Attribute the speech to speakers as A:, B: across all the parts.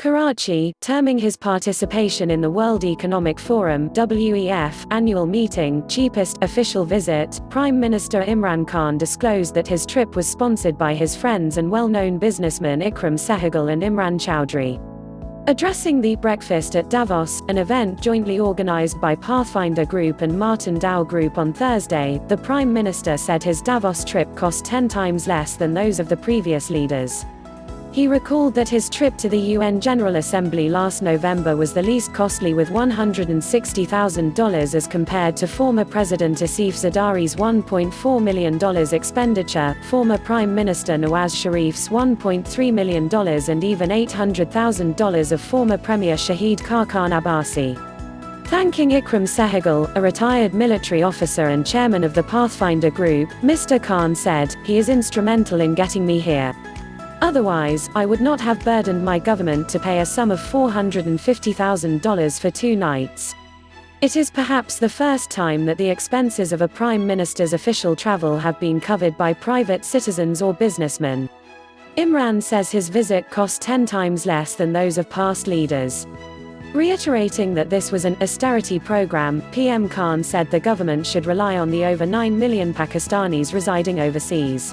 A: Karachi, terming his participation in the World Economic Forum (WEF) annual meeting cheapest official visit, Prime Minister Imran Khan disclosed that his trip was sponsored by his friends and well-known businessmen Ikram Sehgal and Imran Chowdhury. Addressing the breakfast at Davos, an event jointly organized by Pathfinder Group and Martin Dow Group on Thursday, the Prime Minister said his Davos trip cost 10 times less than those of the previous leaders. He recalled that his trip to the UN General Assembly last November was the least costly, with $160,000 as compared to former President Asif Zardari's $1.4 million expenditure, former Prime Minister Nawaz Sharif's $1.3 million and even $800,000 of former Premier Shahid Khan Abbasi. Thanking Ikram Sehgal, a retired military officer and chairman of the Pathfinder Group, Mr. Khan said, "He is instrumental in getting me here. Otherwise, I would not have burdened my government to pay a sum of $450,000 for 2 nights." It is perhaps the first time that the expenses of a prime minister's official travel have been covered by private citizens or businessmen. Imran says his visit cost 10 times less than those of past leaders. Reiterating that this was an austerity program, PM Khan said the government should rely on the over 9 million Pakistanis residing overseas.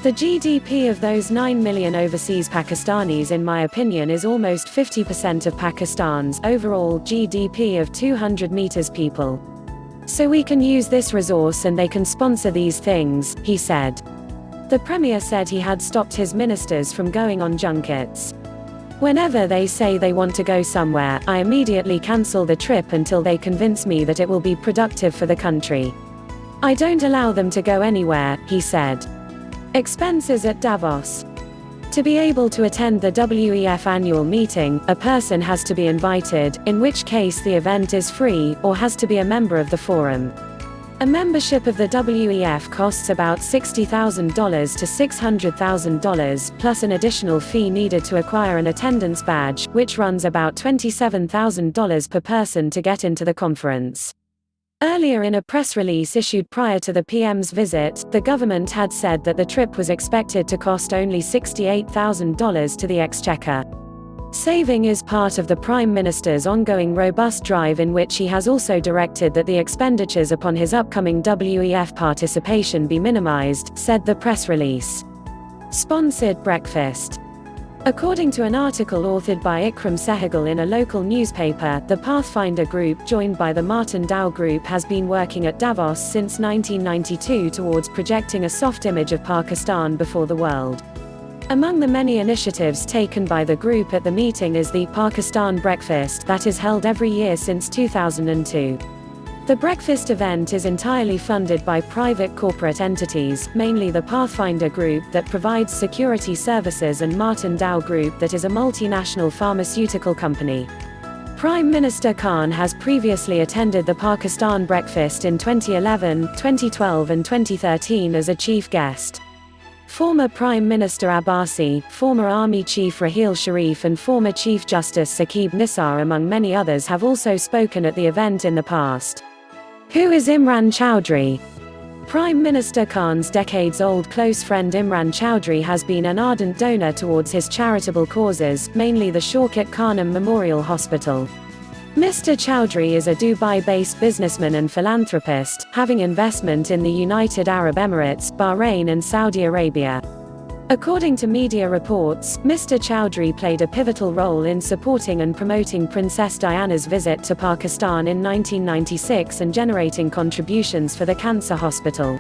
A: The GDP of those 9 million overseas Pakistanis, in my opinion, is almost 50% of Pakistan's overall GDP of 200 meters people. So we can use this resource and they can sponsor these things, he said. The Premier said he had stopped his ministers from going on junkets. "Whenever they say they want to go somewhere, I immediately cancel the trip until they convince me that it will be productive for the country. I don't allow them to go anywhere," he said. Expenses at Davos. To be able to attend the WEF annual meeting, a person has to be invited, in which case the event is free, or has to be a member of the forum. A membership of the WEF costs about $60,000 to $600,000, plus an additional fee needed to acquire an attendance badge, which runs about $27,000 per person to get into the conference. Earlier, in a press release issued prior to the PM's visit, the government had said that the trip was expected to cost only $68,000 to the Exchequer. Saving is part of the Prime Minister's ongoing robust drive, in which he has also directed that the expenditures upon his upcoming WEF participation be minimized, said the press release. Sponsored breakfast. According to an article authored by Ikram Sehgal in a local newspaper, the Pathfinder Group, joined by the Martin Dow Group, has been working at Davos since 1992 towards projecting a soft image of Pakistan before the world. Among the many initiatives taken by the group at the meeting is the Pakistan Breakfast that is held every year since 2002. The breakfast event is entirely funded by private corporate entities, mainly the Pathfinder Group that provides security services and Martin Dow Group that is a multinational pharmaceutical company. Prime Minister Khan has previously attended the Pakistan Breakfast in 2011, 2012 and 2013 as a chief guest. Former Prime Minister Abbasi, former Army Chief Raheel Sharif and former Chief Justice Saqib Nisar, among many others, have also spoken at the event in the past. Who is Imran Chowdhury? Prime Minister Khan's decades-old close friend Imran Chowdhury has been an ardent donor towards his charitable causes, mainly the Shaukat Khanum Memorial Hospital. Mr. Chowdhury is a Dubai-based businessman and philanthropist, having investment in the United Arab Emirates, Bahrain and Saudi Arabia. According to media reports, Mr. Chowdhury played a pivotal role in supporting and promoting Princess Diana's visit to Pakistan in 1996 and generating contributions for the cancer hospital.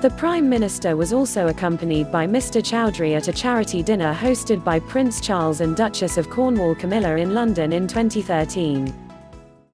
A: The Prime Minister was also accompanied by Mr. Chowdhury at a charity dinner hosted by Prince Charles and Duchess of Cornwall Camilla in London in 2013.